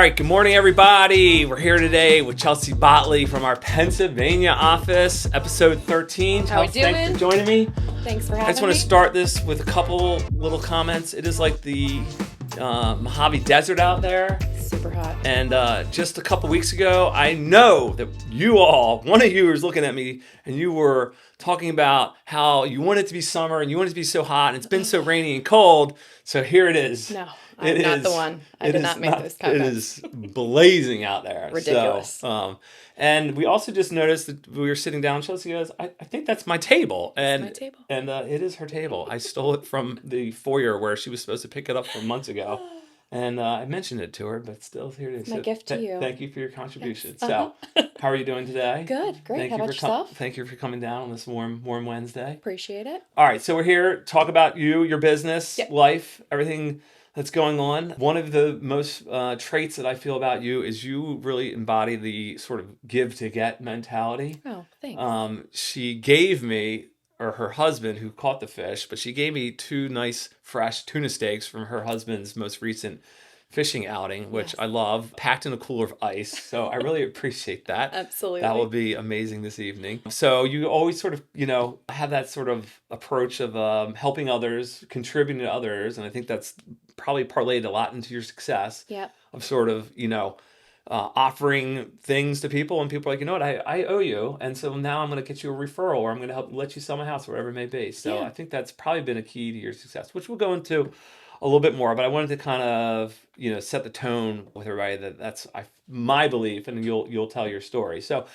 right, good morning, everybody. We're here today with Chelsea Botley from our Pennsylvania office, episode 13. How we doing? Thanks for joining me. Thanks for having me. I just want to start this with a couple little comments. It is like the Mojave Desert out there. Super hot. And just a couple weeks ago, I know that one of you was looking at me and you were talking about how you want it to be summer and you want it to be so hot and it's been so rainy and cold. So here it is. No, I'm not the one. I did not make those comments. It is blazing out there. Ridiculous. So, and we also just noticed that we were sitting down. Chelsea goes, I think that's my table. And my table. And it is her table. I stole it from the foyer where she was supposed to pick it up from months ago. And I mentioned it to her, but still, here it is. My gift to you. Thank you for your contribution. Uh-huh. So, how are you doing today? Good, great. How about yourself? Thank you for coming down on this warm Wednesday. Appreciate it. All right, so we're here to talk about you, your business, Yep. life, everything that's going on. One of the most traits that I feel about you is you really embody the sort of give to get mentality. Oh, thanks. She gave me, or her husband who caught the fish, but she gave me 2 nice fresh tuna steaks from her husband's most recent fishing outing, which Yes. I love, packed in a cooler of ice. So I really appreciate that. Absolutely. That will be amazing this evening. So you always sort of, have that sort of approach of helping others, contributing to others. And I think that's probably parlayed a lot into your success. Yep. Of sort of, offering things to people, and people are like, you know what, I owe you, and so now I'm going to get you a referral, or I'm going to help let you sell my house, whatever it may be. So Yeah. I think that's probably been a key to your success, which we'll go into a little bit more. But I wanted to kind of set the tone with everybody that's my belief, and you'll tell your story. So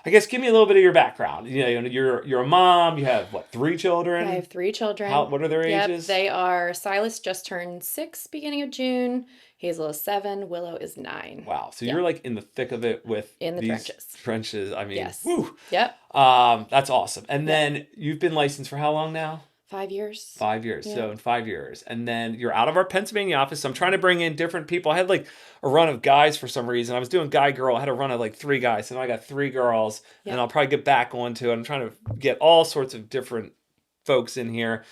I guess give me a little bit of your background. You're a mom. You have 3 children? I have 3 children. What are their ages? They are, Silas just turned 6 beginning of June. Hazel is 7. Willow is 9. Wow. So you're like in the thick of it with In the these trenches. trenches. I mean, Yes. woo. Yep. That's awesome. And then you've been licensed for how long now? 5 years. 5 years. Yeah. So in 5 years. And then you're out of our Pennsylvania office. So I'm trying to bring in different people. I had a run of guys for some reason. I was doing guy girl. I had a run of 3 guys. So now I got 3 girls. Yep. And I'll probably get back onto it. I'm trying to get all sorts of different folks in here.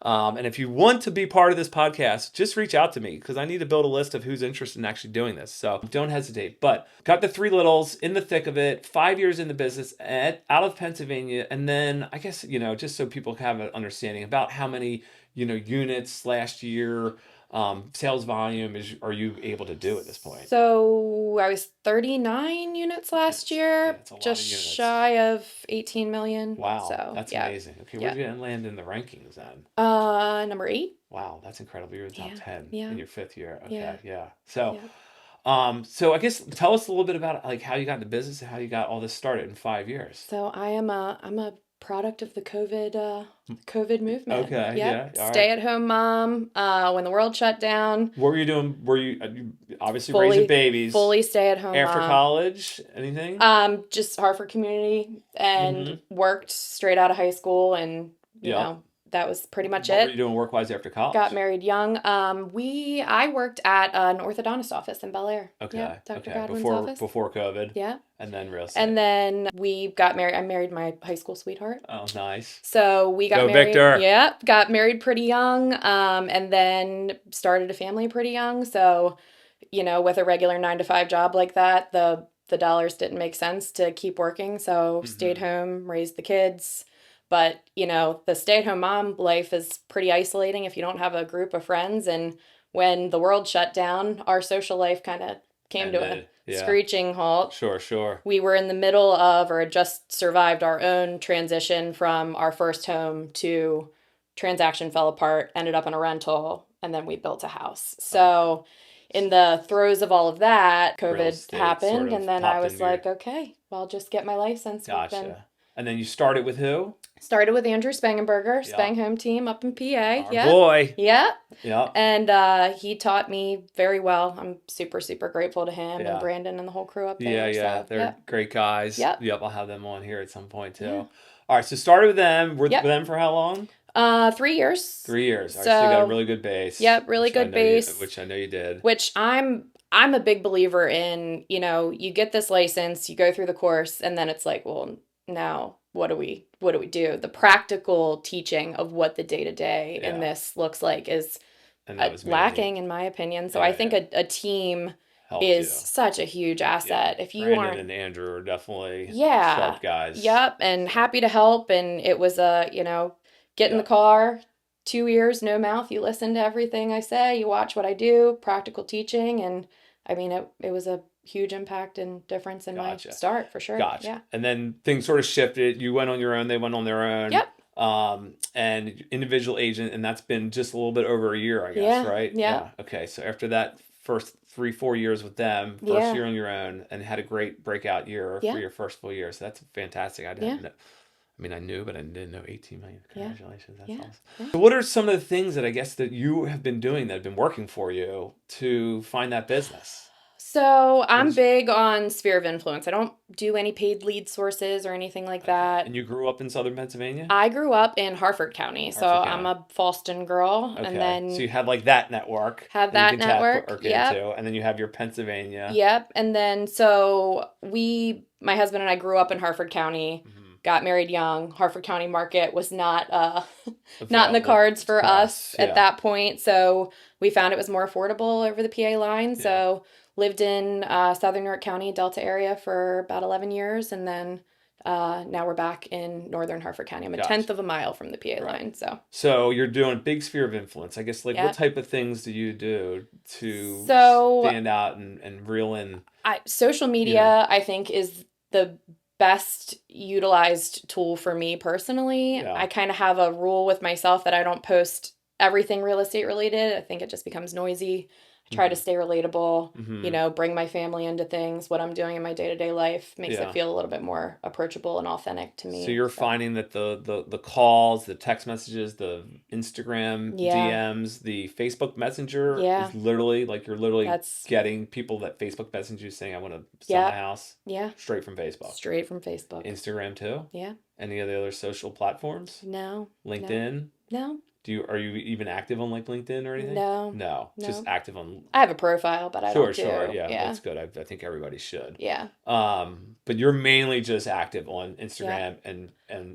And if you want to be part of this podcast, just reach out to me because I need to build a list of who's interested in actually doing this. So don't hesitate. But got the 3 littles in the thick of it, 5 years in the business out of Pennsylvania. And then I guess, just so people have an understanding about how many, units last year, sales volume are you able to do at this point? So I was 39 units last year, that's a lot just of units. shy of 18 million. Wow, So, that's yeah. amazing. Okay, where did you land in the rankings then? Number 8. Wow, that's incredible. You're in the top 10 yeah. in your 5th year. Okay, Yeah. yeah. So, Yeah. so I guess tell us a little bit about how you got into business and how you got all this started in 5 years. So I'm a product of the COVID movement. Okay, Yep. yeah, all right. Stay-at-home mom. When the world shut down. What were you doing? Were you obviously raising babies? Fully stay-at-home after mom. college? Anything? Just Hartford Community and worked straight out of high school, and you know that was pretty much What it. were you doing work-wise after college? Got married young. I worked at an orthodontist office in Bel Air. Okay. Yep, Dr. Okay. Godwin's office. Before COVID. Yeah. And then real estate. And then we got married. I married my high school sweetheart. Oh, nice. So we got Go married. Victor. Yep. Got married pretty young. And then started a family pretty young. So, with a regular 9-to-5 job like that, the dollars didn't make sense to keep working. So stayed home, raised the kids. But, the stay-at-home mom life is pretty isolating if you don't have a group of friends. And when the world shut down, our social life kind of came to a screeching halt. Sure. We were in the middle of, or had just survived our own transition from our first home to transaction fell apart, ended up in a rental, and then we built a house. So in the throes of all of that, COVID happened. sort of and then popped I was into your- like, okay, well, I'll just get my license. Gotcha. And then you started with who? Started with Andrew Spangenberger, Spang Home Team up in PA. Our boy. Yeah. Yeah. And he taught me very well. I'm super, super grateful to him and Brandon and the whole crew up there. Yeah. So, They're great guys. Yep. I'll have them on here at some point too. Yeah. All right. So started with them. With them for how long? 3 years. 3 years. All right, so you got a really good base. Yep, really good base. Which I know you did. Which I'm a big believer in, you get this license, you go through the course, and then it's like, well, now what do we do? The practical teaching of what the day-to-day in this looks like is lacking, in my opinion. So I think a team helped is you. such a huge Yeah. asset. If you Brandon aren't, and Andrew are definitely yeah, sharp guys. yep, and happy to help. And it was get in the Yeah. car, 2 ears, no mouth. You listen to everything I say, you watch what I do, practical teaching. And I mean, it was a huge impact and difference in my Gotcha. start for sure. Gotcha. Yeah. And then things sort of shifted. You went on your own, they went on their own. Yep. And individual agent, and that's been just a little bit over a year, I guess, Yeah. right? Yeah. Okay. So after that first 3-4 years with them, first Yeah. year on your own, and had a great breakout year Yeah. for your first full year. So that's fantastic. I didn't know. I mean, I knew, but I didn't know 18 million. Congratulations. That's awesome. Yeah. So what are some of the things that I guess that you have been doing that have been working for you to find that business? So I'm big on sphere of influence. I don't do any paid lead sources or anything like that. And you grew up in Southern Pennsylvania? I grew up in Harford County, so I'm a Fallston girl. Okay. And then so you have like that network. Have that network. Yep. Into, and then you have your Pennsylvania. Yep. And then so my husband and I grew up in Harford County. Got married young. Harford County market was not not in the cards for us at that point. So we found it was more affordable over the PA line. Yeah. So lived in Southern York County, Delta area for about 11 years. And then now we're back in Northern Harford County. I'm a tenth of a mile from the PA line. So you're doing big sphere of influence. I guess what type of things do you do to stand out and reel in? Social media, I think, is the best utilized tool for me personally. Yeah. I kind of have a rule with myself that I don't post everything real estate related. I think it just becomes noisy. I try to stay relatable, bring my family into things. What I'm doing in my day-to-day life makes it feel a little bit more approachable and authentic to me. So you're finding that the calls, the text messages, the Instagram DMs, the Facebook Messenger is literally like you're literally getting people that Facebook message you saying, I want to sell my house. Yeah. Straight from Facebook. Straight from Facebook. Instagram too? Yeah. Any of the other social platforms? No. LinkedIn? No. Are you even active on like LinkedIn or anything? No. Just active on. I have a profile, but I don't do. Sure. Yeah, that's good. I think everybody should. Yeah. But you're mainly just active on Instagram and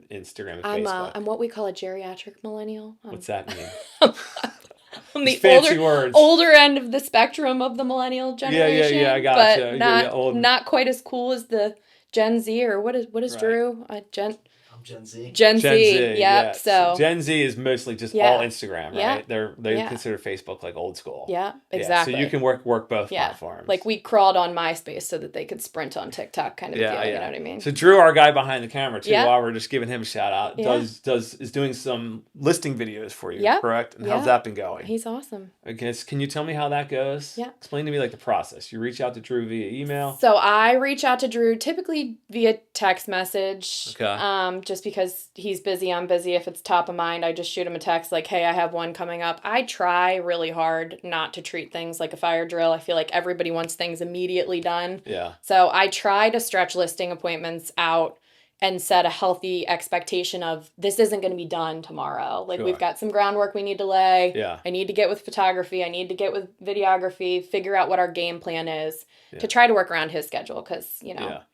Instagram and Facebook. I'm what we call a geriatric millennial. What's that mean? On the older end of the spectrum of the millennial generation. Yeah. I gotcha. But not quite as cool as the Gen Z, or what is Drew? Gen Z. Gen Z. Yep. So Gen Z is mostly just all Instagram, right? They consider Facebook like old school. Yeah, exactly. So you can work both platforms. Like we crawled on MySpace so that they could sprint on TikTok, kind of deal. You know what I mean? So Drew, our guy behind the camera too, while we're just giving him a shout out, is doing some listing videos for you, correct? And how's that been going? He's awesome. I guess, can you tell me how that goes? Yeah. Explain to me like the process. You reach out to Drew via email. So I reach out to Drew typically via text message. Okay. Just because he's busy, I'm busy. If it's top of mind, I just shoot him a text like, hey, I have one coming up. I try really hard not to treat things like a fire drill. I feel like everybody wants things immediately done. Yeah. So I try to stretch listing appointments out and set a healthy expectation of this isn't going to be done tomorrow. Like we've got some groundwork we need to lay. Yeah. I need to get with photography. I need to get with videography, figure out what our game plan is to try to work around his schedule. Cause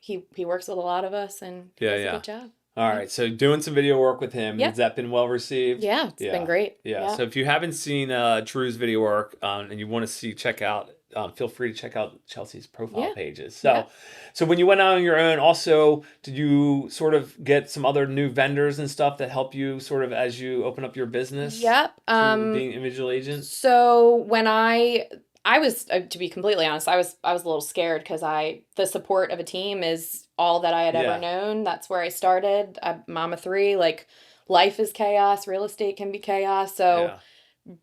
he works with a lot of us and he does a good job. All right, so doing some video work with him. Has that been well received? Yeah, it's been great. Yeah, so if you haven't seen Drew's video work and you want to check out, feel free to check out Chelsea's profile pages. So when you went out on your own, also, did you sort of get some other new vendors and stuff that help you sort of as you open up your business? Yep. Being individual agent? So when I was, to be completely honest, I was a little scared because the support of a team is all that I had ever known. That's where I started. I'm mom of 3. Like, life is chaos. Real estate can be chaos. So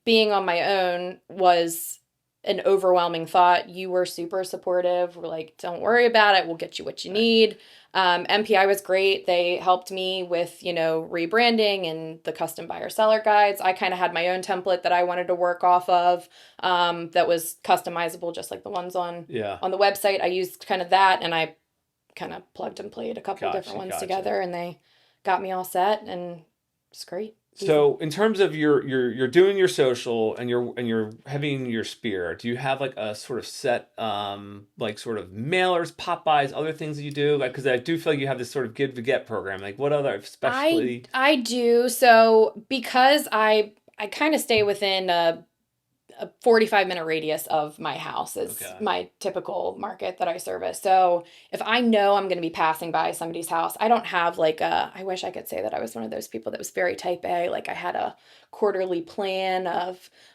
being on my own was an overwhelming thought. You were super supportive. We're like, don't worry about it. We'll get you what you need. MPI was great. They helped me with, rebranding and the custom buyer seller guides. I kind of had my own template that I wanted to work off of that was customizable, just like the ones on the website. I used kind of that, and I kind of plugged and played a couple different ones together, and they got me all set, and it's great. So in terms of you're doing your social and you're having your spear, do you have like a sort of set like sort of mailers, pop-bys, other things that you do? Like, because I do feel like you have this sort of give to get program. Like, what other especially? I do. So because I kind of stay within a a 45-minute radius of my house is Okay. my typical market that I service. So if I know I'm going to be passing by somebody's house, I don't have like I wish I could say that I was one of those people that was very type A, like I had a quarterly plan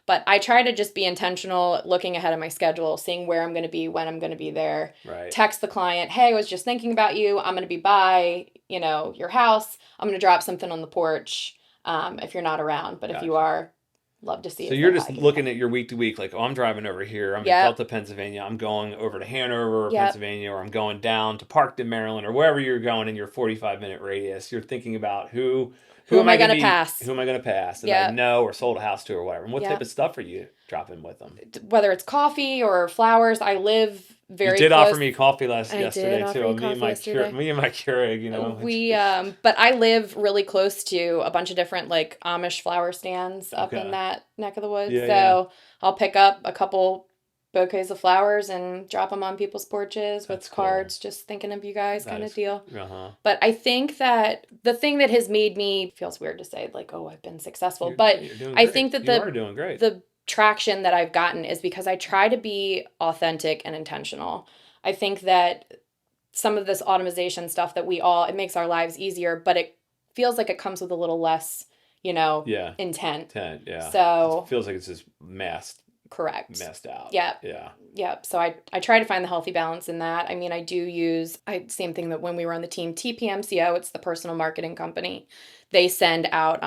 but I try to just be intentional, looking ahead of my schedule, seeing where I'm going to be, when I'm going to be there. Right. Text the client, hey, I was just thinking about you. I'm going to be by, your house. I'm going to drop something on the porch if you're not around. But if you are, love to see So you. you're just looking at your week to week, like, oh, I'm driving over here. I'm in Delta, Pennsylvania. I'm going over to Hanover, Pennsylvania, or I'm going down to Parkton, Maryland, or wherever you're going in your 45-minute radius. You're thinking about who am I going to pass? Who am I going to pass? And I know or sold a house to or whatever. And what type of stuff are you dropping with them? Whether it's coffee or flowers, I live very You did close. offer me coffee yesterday too. Me and my Keurig, but I live really close to a bunch of different like Amish flower stands up in that neck of the woods. So I'll pick up a couple bouquets of flowers and drop them on people's porches with cards, just thinking of you guys kind of deal. But I think that the thing that has made me, feels weird to say like, oh, I've been successful, but I think that you are doing great. The traction that I've gotten is because I try to be authentic and intentional. I think that some of this automation stuff that it makes our lives easier, but it feels like it comes with a little less, intent. So it feels like it's just masked. Correct. Messed out. Yeah. So I try to find the healthy balance in that. I mean, I do use, same thing that when we were on the team, TPMCO, it's the personal marketing company. They send out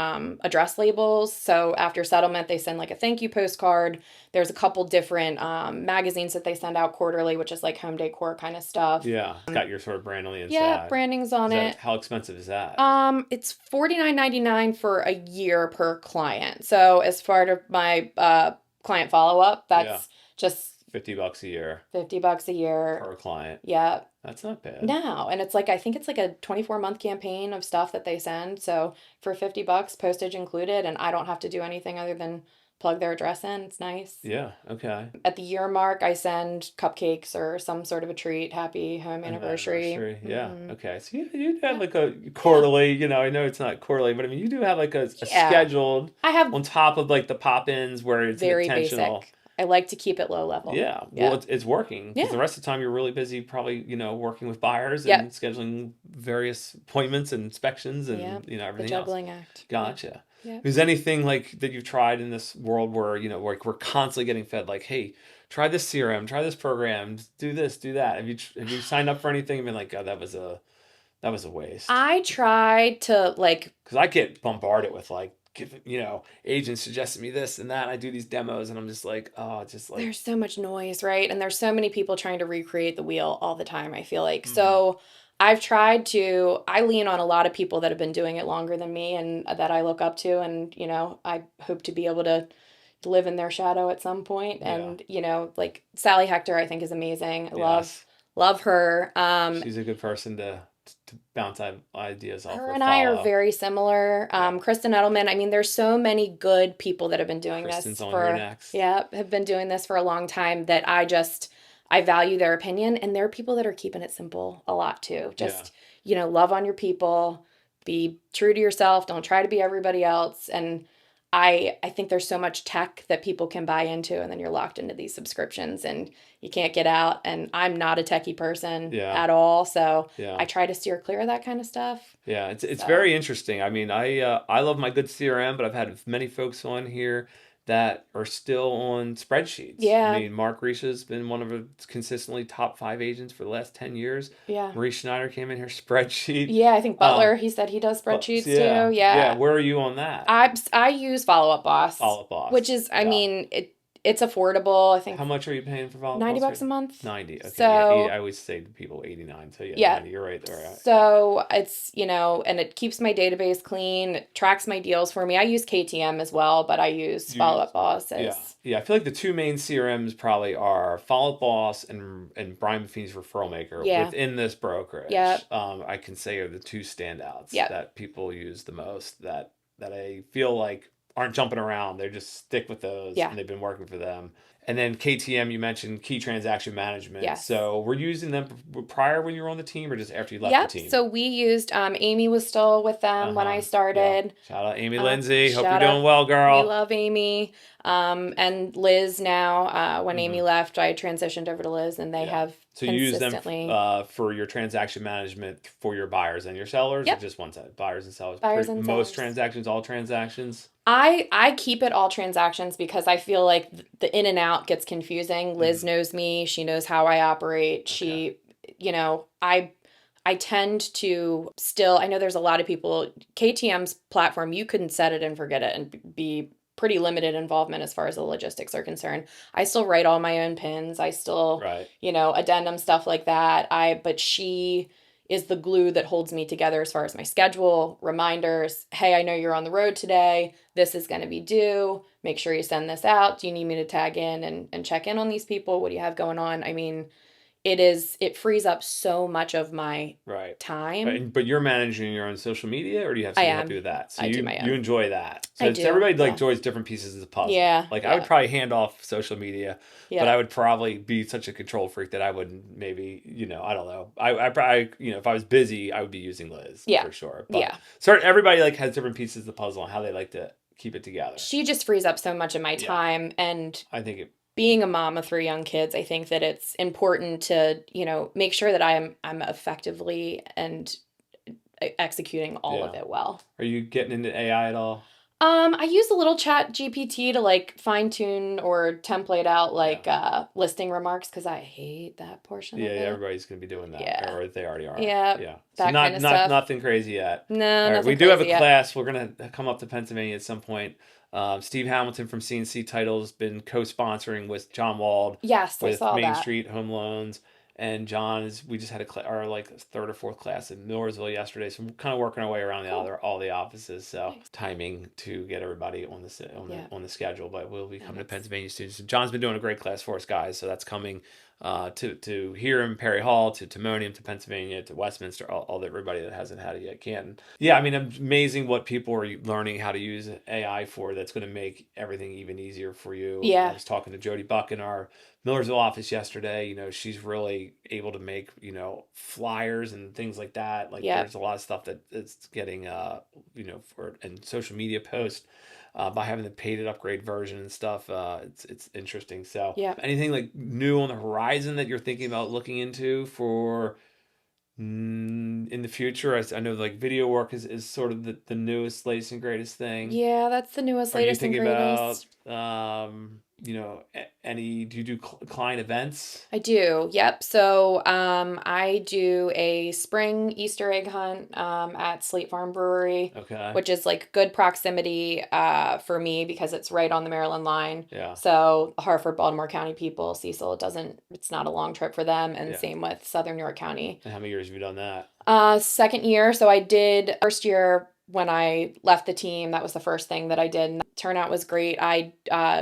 address labels. So after settlement, they send like a thank you postcard. There's a couple different magazines that they send out quarterly, which is like home decor kind of stuff. Yeah. It's got your sort of brand on the inside. Yeah, branding's on it. How expensive is that? It's $49.99 for a year per client. So as part of my client follow-up, that's just $50 a year. $50 a year per client. Yeah. That's not bad. No, and it's like, I think it's like a 24-month campaign of stuff that they send. So for $50, postage included, and I don't have to do anything other than plug their address in. It's nice. Yeah. Okay. At the year mark, I send cupcakes or some sort of a treat. Happy home anniversary. Yeah. Mm-hmm. Okay. So you have like a quarterly, I know it's not quarterly, but I mean, you do have like a scheduled, I have on top of like the pop-ins where it's very intentional. Basic. I like to keep it low level. Yeah. Well, it's working. Because the rest of the time you're really busy probably, working with buyers and scheduling various appointments and inspections and, everything else. The juggling act. Gotcha. Yeah. Is anything like that you've tried in this world where, we're constantly getting fed like, hey, try this CRM, try this program, do this, do that. Have you signed up for anything and been like, oh, that was a waste? I tried to because I get bombarded with agents suggesting me this and that. I do these demos and I'm just like, oh, there's so much noise, right? And there's so many people trying to recreate the wheel all the time, I feel like. Mm-hmm. So I lean on a lot of people that have been doing it longer than me and that I look up to. And, I hope to be able to live in their shadow at some point. Yeah. And, like Sally Hector, I think is amazing. I love her. She's a good person to bounce ideas off. Her and I are very similar. Kristen Edelman. I mean, there's so many good people that have been doing Kristen's this on here next. have been doing this for a long time that I value their opinion, and there are people that are keeping it simple a lot too. Just, love on your people, be true to yourself. Don't try to be everybody else. And I think there's so much tech that people can buy into, and then you're locked into these subscriptions and you can't get out. And I'm not a techie person at all. So I try to steer clear of that kind of stuff. Yeah, it's very interesting. I mean, I love my good CRM, but I've had many folks on here that are still on spreadsheets. Yeah. I mean, Mark Risha's been one of the consistently top 5 agents for the last 10 years. Yeah. Marie Schneider came in here, spreadsheet. Yeah, I think Butler, he said he does spreadsheets too. Yeah. Yeah, where are you on that? I use Follow Up Boss. Follow Up Boss. Which is, I mean, it's affordable. I think. How much are you paying for Follow Up Boss? $90 a month. 90. Okay. So, I always say to people 89. So 90, you're right there. So it's, and it keeps my database clean. It tracks my deals for me. I use KTM as well, but I use Follow Up Boss. Yeah. I feel like the two main CRMs probably are Follow Up Boss and Brian Buffini's Referral Maker within this brokerage. Yeah. I can say are the two standouts that people use the most that I feel like aren't jumping around. They just stick with those, Yeah. and they've been working for them. And then KTM, you mentioned key transaction management. Yes. So were you using them prior when you were on the team, or just after you left the Yep. team? So we used Amy was still with them when I Yeah. started. Shout out Amy Lindsay. Hope you're Shout doing out. well, We girl. love Amy. And Liz now. When Amy left, I transitioned over to Liz, and they Yeah. have So you use them consistently for your transaction management for your buyers and your sellers, or Yep. just one side? Buyers and sellers. buyers and Most sellers. transactions, all transactions. I keep it all transactions because I feel like the in and out gets confusing. Liz knows me. She knows how I operate. She, I tend to still, I know there's a lot of people, KTM's platform, you couldn't set it and forget it and be pretty limited involvement as far as the logistics are concerned. I still write all my own pins. I still, Right. addendum stuff like that. But she is the glue that holds me together as far as my schedule, reminders. Hey, I know you're on the road today. This is going to be due. Make sure you send this out. Do you need me to tag in and check in on these people? What do you have going on? I mean, it frees up so much of my Right. time. But you're managing your own social media, or do you have I someone help am. you with that? So I do you my you own. enjoy that. So I it's do. everybody Yeah. enjoys different pieces of the puzzle. Yeah. Like I would probably hand off social media, but Yeah. I would probably be such a control freak that I wouldn't maybe, I don't know. I probably, if I was busy, I would be using Liz Yeah. for sure. But Yeah. everybody like has different pieces of the puzzle and how they like to keep it together. She just frees up so much of my Yeah. time, and I think it being a mom of 3 young kids, I think that it's important to, make sure that I'm effectively and executing all of Yeah. it well. Are you getting into AI at all? I use a little chat GPT to like fine tune or template out like listing remarks because I hate that portion of Yeah, it. everybody's gonna be doing that, Yeah. or they already are. Yeah, Yeah. So that not kind of stuff. nothing crazy yet. No, All right, nothing we do have a crazy yet. class. We're gonna come up to Pennsylvania at some point. Steve Hamilton from CNC Titles been co-sponsoring with John Wald Yes, I with saw Main that. Street Home Loans, and John is. We just had our like third or fourth class in Millersville yesterday, so we're kind of working our way around all the offices. So Nice. timing to get everybody on Yeah. on the schedule, but we'll be coming to Nice. Pennsylvania soon. So John's been doing a great class for us, guys. So that's coming to here in Perry Hall, to Timonium, to Pennsylvania, to Westminster, all everybody that hasn't had it yet can. Yeah, I mean, amazing what people are learning how to use AI for. That's going to make everything even easier for you. Yeah. I was talking to Jody Buck in our Millersville office yesterday. She's really able to make flyers and things like that. Like Yeah. there's a lot of stuff that it's getting for and social media posts. By having the paid upgrade version and stuff, it's interesting. So, Yeah. anything like new on the horizon that you're thinking about looking into for in the future? I know like video work is sort of the newest, latest, and greatest thing. Yeah, that's the newest, Are you latest, and thinking greatest. about do you do client events? I do. Yep. So I do a spring Easter egg hunt at Slate Farm Brewery, Okay. which is like good proximity for me because it's right on the Maryland line. Yeah. So Hartford, Baltimore County people, Cecil, it's not a long trip for them, and Yeah. same with Southern York County. And how many years have you done that? Second year. So I did first year when I left the team. That was the first thing that I did, and the turnout was great. I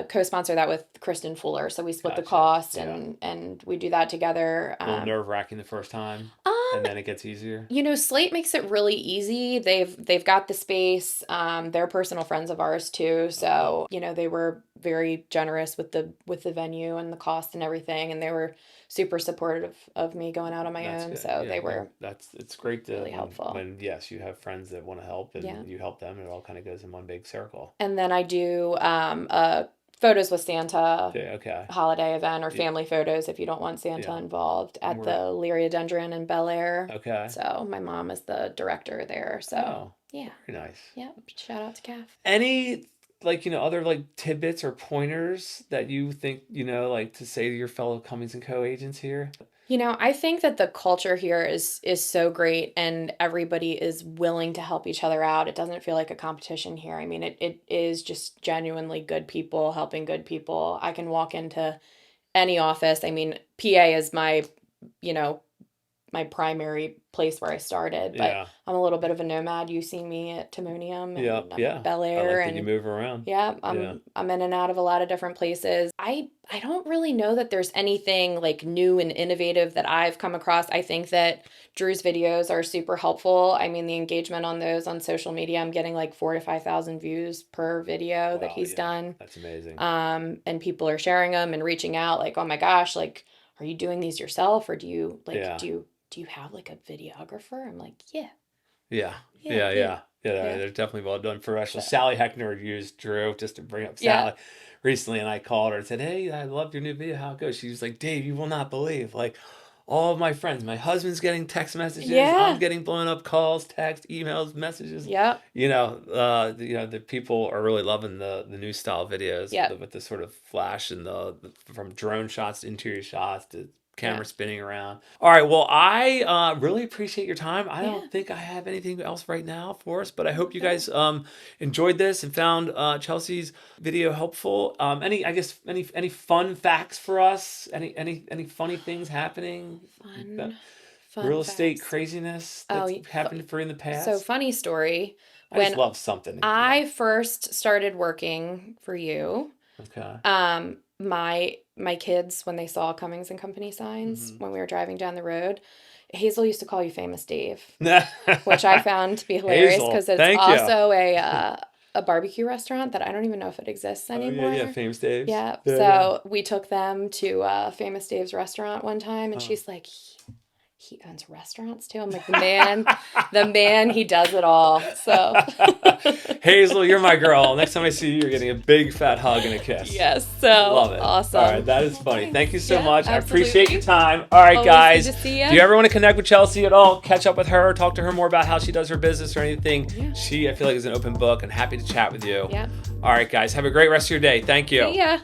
co-sponsored that with Kristen Fuller, so we split the Gotcha. cost, Yeah. and we do that together. A little nerve-wracking the first time, and then it gets easier. Slate makes it really easy. They've got the space. They're personal friends of ours too, so they were very generous with the venue and the cost and everything, and they were super supportive of me going out on my That's own. good. So Yeah, they were it's great to really helpful. when yes, you have friends that want to help and Yeah. you help them, and it all kind of goes in one big circle. And then I do photos with Santa Yeah, okay. holiday event or family photos if you don't want Santa Yeah. involved at We're- the Lyriodendron in Bel Air. Okay. So my mom is the director there. So Oh, yeah. very nice. Yep. Shout out to Kath. Any other like tidbits or pointers that you think like to say to your fellow Cummings and Co agents here? I think that the culture here is so great, and everybody is willing to help each other out. It doesn't feel like a competition here. I mean, it is just genuinely good people helping good people. I can walk into any office. I mean, PA is my my primary place where I started. But Yeah. I'm a little bit of a nomad. You see me at Timonium and Yeah. Yeah. Bel I Air, like that you and move around. yeah, Yeah. I'm in and out of a lot of different places. I don't really know that there's anything like new and innovative that I've come across. I think that Drew's videos are super helpful. I mean, the engagement on those on social media, I'm getting like 4,000 to 5,000 views per video that Wow. he's Yeah. done. That's amazing. And people are sharing them and reaching out like, "Oh my gosh, like, are you doing these yourself, or do you like Yeah. do you have like a videographer?" I'm like, "Yeah. Yeah. Yeah, Yeah. I do." Yeah. Yeah. Yeah. They're definitely well done professionals. So, Sally Heckner used Drew, just to bring up yeah. Sally, recently, and I called her and said, "Hey, I loved your new video. How it goes?" She was like, "Dave, you will not believe, like, all of my friends, my husband's getting text messages, I'm Yeah. getting blown up calls, text, emails, messages. Yep. The people are really loving the new style videos Yep. with the sort of flash and the from drone shots to interior shots to Yeah. camera spinning around. All right, well, I really appreciate your time. I Yeah. don't think I have anything else right now for us, but I hope you guys enjoyed this and found Chelsea's video helpful. Any fun facts for us? Any funny things happening? Fun Real estate facts. craziness Oh, that's happened for you in the past? So funny story. I just When love something. I first started working for you, Okay. my kids, when they saw Cummings and Company signs when we were driving down the road, Hazel used to call you Famous Dave, which I found to be hilarious Hazel, because it's thank you. also a barbecue restaurant that I don't even know if it exists anymore. Yeah, Famous Dave's. Yeah. Yeah, So we took them to Famous Dave's restaurant one time, and she's like, he owns restaurants too. I'm like, the man, he does it all. So Hazel, you're my girl. Next time I see you, you're getting a big fat hug and a kiss. yes, so Love it. awesome. All right, that is funny. Thank you so Yeah, much. I absolutely. appreciate your time. All right, Always guys. good to see ya. Do you ever want to connect with Chelsea at all? Catch up with her, talk to her more about how she does her business or anything? Yeah. She, I feel like, is an open book and happy to chat with you. Yeah. All right, guys. Have a great rest of your day. Thank you. See ya.